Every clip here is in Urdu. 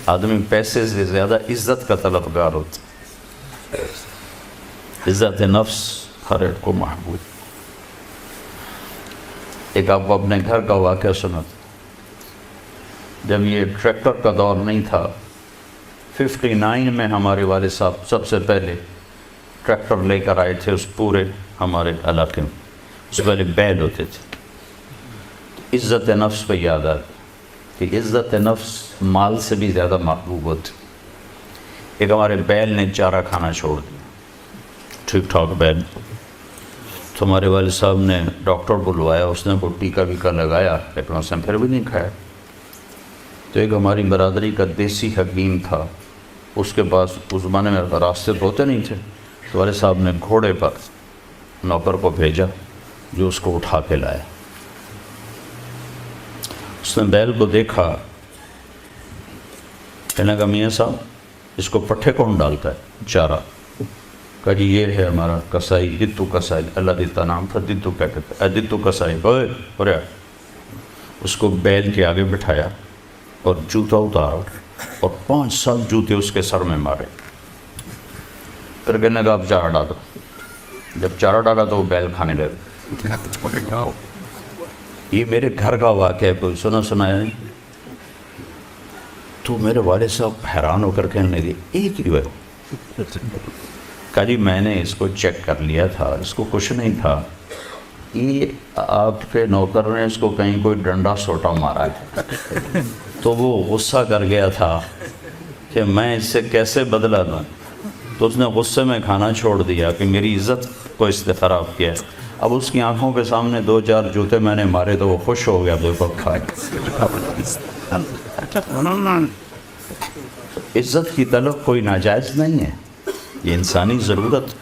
آدمی پیسے سے زیادہ عزت کا طلبگار ہوتا ہے، عزت نفس ہر ایک کو محبوب۔ ایک آپ کو اپنے گھر کا واقعہ سناتا، جب یہ ٹریکٹر کا دور نہیں تھا، 59 میں ہمارے والد صاحب سب سے پہلے ٹریکٹر لے کر آئے تھے اس پورے ہمارے علاقے میں۔ اس سے پہلے بیل ہوتے تھے۔ عزت نفس پہ یاد آتی کہ عزت نفس مال سے بھی زیادہ محبوب ہوتی۔ ایک ہمارے بیل نے چارہ کھانا چھوڑ دیا، ٹھیک ٹھاک بیل، تو ہمارے والد صاحب نے ڈاکٹر بلوایا، اس نے وہ ٹیکا ویکا لگایا، لیکن اس نے پھر بھی نہیں کھایا۔ تو ایک ہماری برادری کا دیسی حکیم تھا، اس کے پاس اس زمانے میں راستے تو ہوتے نہیں تھے، تو والد صاحب نے گھوڑے پر نوکر کو بھیجا جو اس کو اٹھا کے لایا۔ اس نے بیل کو دیکھا، کہنے لگا میاں صاحب اس کو پٹھے کون ڈالتا ہے چارہ؟ کہا جی یہ ہے ہمارا کسائی، دتو کسائی، اللہ دیتا نام تھا، دتو کیا کہتے ہیں، دتو کسائی، اوے اس کو بیل کے آگے بٹھایا اور جوتا اتارا اور 5 سال جوتے اس کے سر میں مارے۔ پھر کہنے لگا اب چارہ ڈالو۔ جب چارہ ڈالا تو وہ بیل کھانے لگا۔ یہ میرے گھر کا واقعہ ہے، کوئی سنایا نہیں؟ تو میرے والد صاحب حیران ہو کر کہنے لگے ایک ہی بار۔ کہا جی میں نے اس کو چیک کر لیا تھا، اس کو کچھ نہیں تھا، یہ آپ کے نوکر نے اس کو کہیں کوئی ڈنڈا سوٹا مارا ہے، تو وہ غصہ کر گیا تھا کہ میں اس سے کیسے بدلہ دوں، تو اس نے غصے میں کھانا چھوڑ دیا کہ میری عزت کو اس نے خراب کیا۔ اب اس کی آنکھوں کے سامنے 2-4 جوتے میں نے مارے تو وہ خوش ہو گیا، بالکل کھائے۔ عزت کی طلب کوئی ناجائز نہیں ہے، یہ انسانی ضرورت،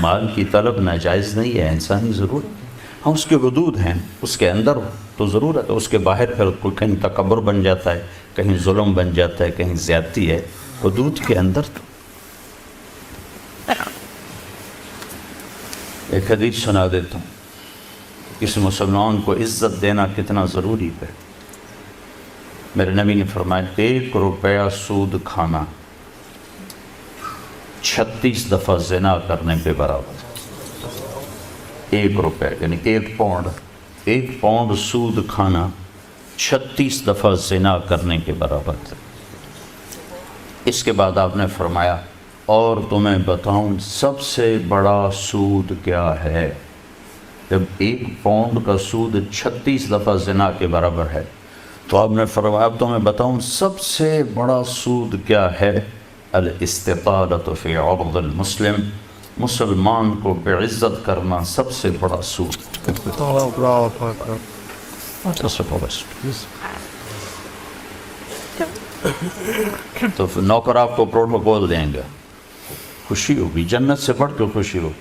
مال کی طلب ناجائز نہیں ہے، انسانی ضرورت۔ ہاں اس کے حدود ہیں، اس کے اندر تو ضرورت ہے، اس کے باہر پھر کوئی کہیں تکبر بن جاتا ہے، کہیں ظلم بن جاتا ہے، کہیں زیادتی ہے، حدود کے اندر تو۔ ایک حدیث سنا دیتا ہوں، اس مسلمان کو عزت دینا کتنا ضروری ہے۔ میرے نبی نے فرمایا 1 روپیہ سود کھانا 36 دفعہ زنا کرنے کے برابر۔ 1 روپیہ یعنی 1 پاؤنڈ سود کھانا 36 دفعہ زنا کرنے کے برابر تھا۔ اس کے بعد آپ نے فرمایا اور تمہیں بتاؤں سب سے بڑا سود کیا ہے؟ جب 1 پاؤنڈ کا سود 36 دفعہ زنا کے برابر ہے تو آپ نے فرمایا اب تمہیں بتاؤں سب سے بڑا سود کیا ہے؟ الاستطالۃ فی عرض المسلم، مسلمان کو بعزت کرنا سب سے بڑا سود۔ تو نوکر آپ کو پروٹوکول دیں گے، خوشی ہوگی، جنت سے بڑھ کے خوشی ہوگی۔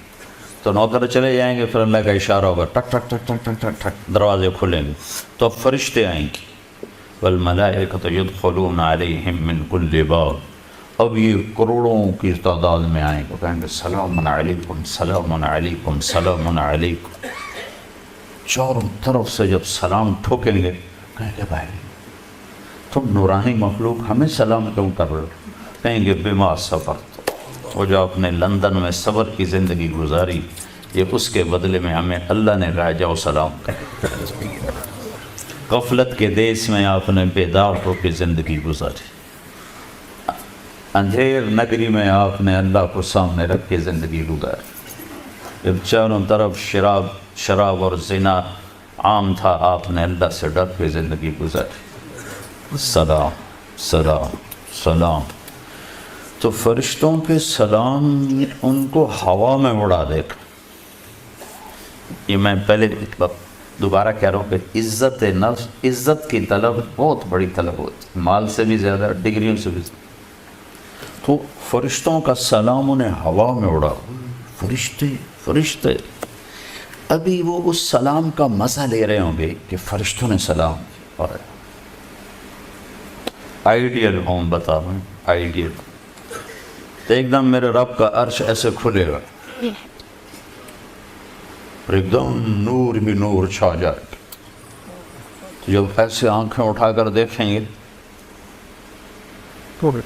تو نوکر چلے جائیں گے، پھر اللہ کا اشارہ ہوگا، ٹک ٹک ٹک ٹک ٹک ٹک ٹک، دروازے کھلیں گے تو اب فرشتے آئیں گے، والملائکۃ یدخلون علیہم من کل باب، اب یہ کروڑوں کی تعداد میں آئیں گے، کہیں گے سلام علیکم سلام علیکم سلام علیکم۔ چاروں طرف سے جب سلام ٹھوکیں گے کہیں گے بھائی تم نورانی مخلوق ہمیں سلام کیوں کر رہے ہو؟ کہیں گے بما صبرت، وہ جو آپ نے لندن میں صبر کی زندگی گزاری، یہ اس کے بدلے میں ہمیں اللہ نے کہا جاؤ سلام کر۔ غفلت کے دیس میں آپ نے بیدار ہو کے زندگی گزاری، اندھیر نگری میں آپ نے اللہ کو سامنے رکھ کے زندگی گزاری، جب چاروں طرف شراب اور زنا عام تھا آپ نے اللہ سے ڈر کے زندگی گزاری۔ سلام سلام سلام، تو فرشتوں کے سلام ان کو ہوا میں اڑا دے گا۔ یہ میں پہلے دوبارہ کہہ رہا ہوں کہ عزت نفس، عزت کی طلب بہت بڑی طلب ہوتی ہے، مال سے بھی زیادہ، ڈگریوں سے بھی زیادہ۔ تو فرشتوں کا سلام انہیں ہوا میں اڑا، فرشتے ابھی وہ اس سلام کا مزہ لے رہے ہوں گے کہ فرشتوں نے سلام کیا۔ اور آئیڈیل ہوم بتا رہا ہوں، آئیڈیل، تو ایک دم میرے رب کا عرش ایسے کھلے گا، ایک دم نور ہی نور چھا جائے گا۔ جب ایسے آنکھیں اٹھا کر دیکھیں گے واہ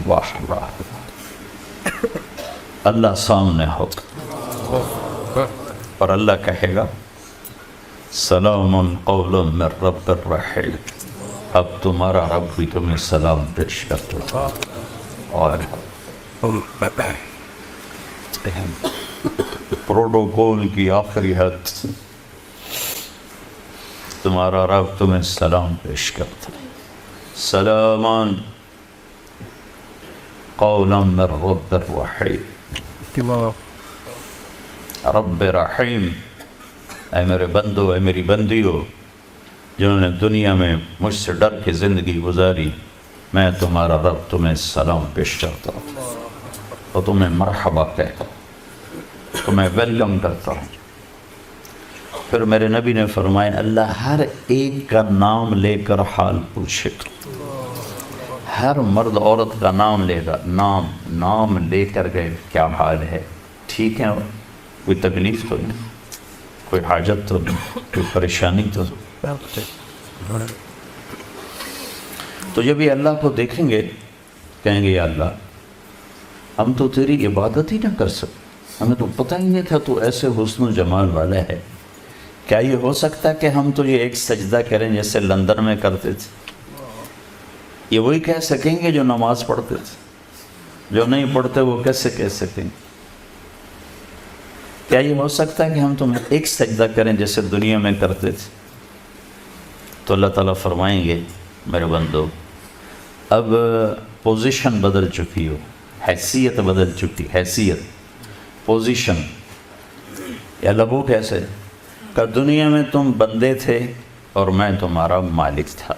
واہ واہ، اللہ سامنے ہو اور اللہ کہے گا سلام قول من رب الرحیم، اب تمہارا رب بھی تمہیں سلام پیش کرتا اور پروٹوکول کی آخری حد، تمہارا رب تمہیں سلام پیش کرتا ہے، سلامان قولا من رب الرحیم، رب رحیم، اے میرے بندو، اے میری بندیو جنہوں نے دنیا میں مجھ سے ڈر کے زندگی گزاری، میں تمہارا رب تمہیں سلام پیش کرتا ہوں اور تمہیں مرحبا کہتا ہوں، تمہیں ویلکم کرتا ہوں۔ پھر میرے نبی نے فرمایا اللہ ہر ایک کا نام لے کر حال پوچھے گا، ہر مرد عورت کا نام لے گا، نام لے کر گئے کیا حال ہے، ٹھیک ہے، کوئی تکلیف تو نہیں، کوئی حاجت تو نہیں، کوئی پریشانی تو نہیں۔ تو جب یہ اللہ کو دیکھیں گے کہیں گے یا اللہ ہم تو تیری عبادت ہی نہ کر سکتے، ہمیں تو پتہ ہی نہیں تھا تو ایسے حسن و جمال والا ہے، کیا یہ ہو سکتا ہے کہ ہم تو یہ ایک سجدہ کریں جیسے لندن میں کرتے تھے؟ یہ وہی کہہ سکیں گے جو نماز پڑھتے تھے، جو نہیں پڑھتے وہ کیسے کہہ سکیں گے؟ کیا یہ ہو سکتا ہے کہ ہم تم ایک سجدہ کریں جیسے دنیا میں کرتے تھے؟ تو اللہ تعالیٰ فرمائیں گے میرے بندو اب پوزیشن بدل چکی ہو، حیثیت بدل چکی، حیثیت، پوزیشن، یا لبو کیسے کہ دنیا میں تم بندے تھے اور میں تمہارا مالک تھا،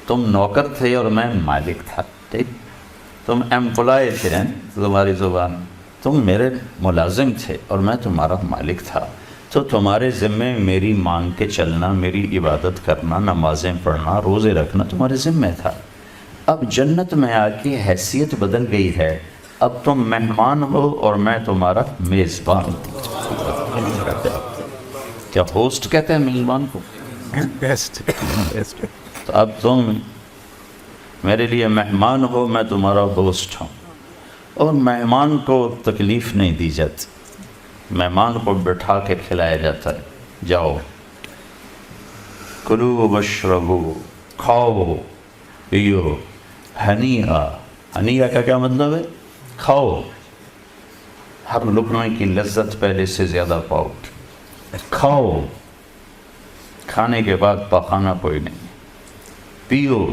تم نوکر تھے اور میں مالک تھا، ٹھیک، تم ایمپلائی تھے، تمہاری زبان، تم میرے ملازم تھے اور میں تمہارا مالک تھا، تو تمہارے ذمے میری مانگ کے چلنا، میری عبادت کرنا، نمازیں پڑھنا، روزے رکھنا تمہارے ذمے تھا۔ اب جنت میں آ کے حیثیت بدل گئی ہے، اب تم مہمان ہو اور میں تمہارا میزبان ہوں۔ کیا ہوسٹ کہتے ہیں میزبان کو؟ تو اب تم میرے لیے مہمان ہو، میں تمہارا ہوسٹ ہوں، اور مہمان کو تکلیف نہیں دی جاتی، مہمان کو بٹھا کے کھلایا جاتا ہے، جاؤ کلو واشربو، کھاؤ پیو، ہنیہا، ہنیہا کا کیا مطلب ہے؟ کھاؤ، ہر لقمے کی لذت پہلے سے زیادہ پاؤ، کھاؤ، کھانے کے بعد پخانا کوئی نہیں، پیو،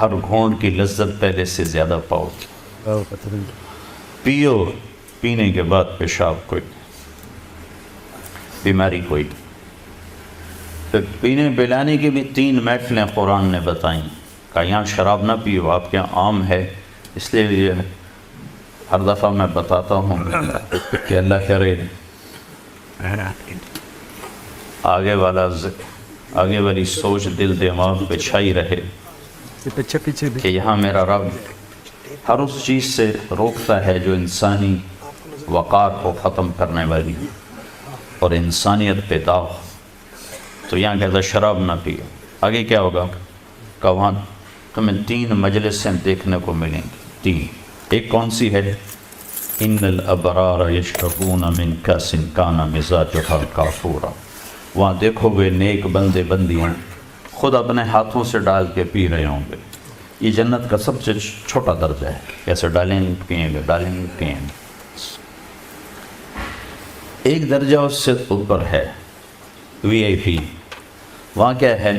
ہر گھونٹ کی لذت پہلے سے زیادہ پاؤ، پیو، پینے کے بعد پیشاب کوئی نہیں، بیماری کوئی نہیں۔ پھر پینے پلانے کی بھی 3 محفلیں قرآن نے بتائیں، کہ یہاں شراب نہ پیو، آپ کے یہاں عام ہے، اس لیے ہر دفعہ میں بتاتا ہوں کہ اللہ کرے آگے والی سوچ دل دماغ پہ چھائی رہے کہ یہاں میرا رب ہر اس چیز سے روکتا ہے جو انسانی وقار کو ختم کرنے والی اور انسانیت پہ داغ، تو یہاں کہتا شراب نہ پیو۔ آگے کیا ہوگا کہ وہاں تمہیں 3 مجلسیں دیکھنے کو ملیں گی، 3۔ ایک کون سی ہے؟ ان الابرار یشربون من کاس کان مزاجها کافورا، وہاں دیکھو گے نیک بندے بندیاں خود اپنے ہاتھوں سے ڈال کے پی رہے ہوں گے۔ یہ جنت کا سب سے چھوٹا درجہ ہے، کیسے ڈالیں گے پیئیں گے، ڈالیں گے پیئیں گے۔ ایک درجہ اس سے اوپر ہے VIP، وہاں کیا ہے؟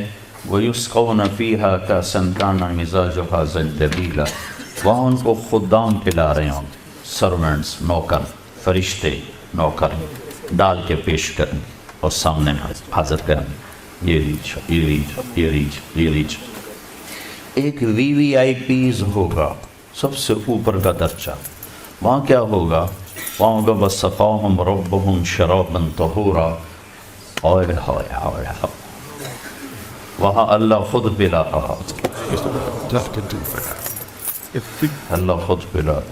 وَيُسْقَوْنَ فِيهَا كَأْسًا كَانَ مِزَاجُهَا زَنْجَبِيلًا، وہاں ان کو خدام پلا رہے ہوں گے، سرونٹس، نوکر، فرشتے نوکر ڈال کے پیش کریں اور سامنے حاضر کریں، یہ ریچ، یہ ریچ، یہ ریچ، یہ ریچ۔ ایک VVIPs ہوگا، سب سے اوپر کا درجہ، وہاں کیا ہوگا؟ وہاں ہوگا وَسَقَاهُمْ رَبُّهُمْ شَرَابًا طَهُورًا، وہاں اللہ خود پلا رہا، اللہ خود پلا رہا۔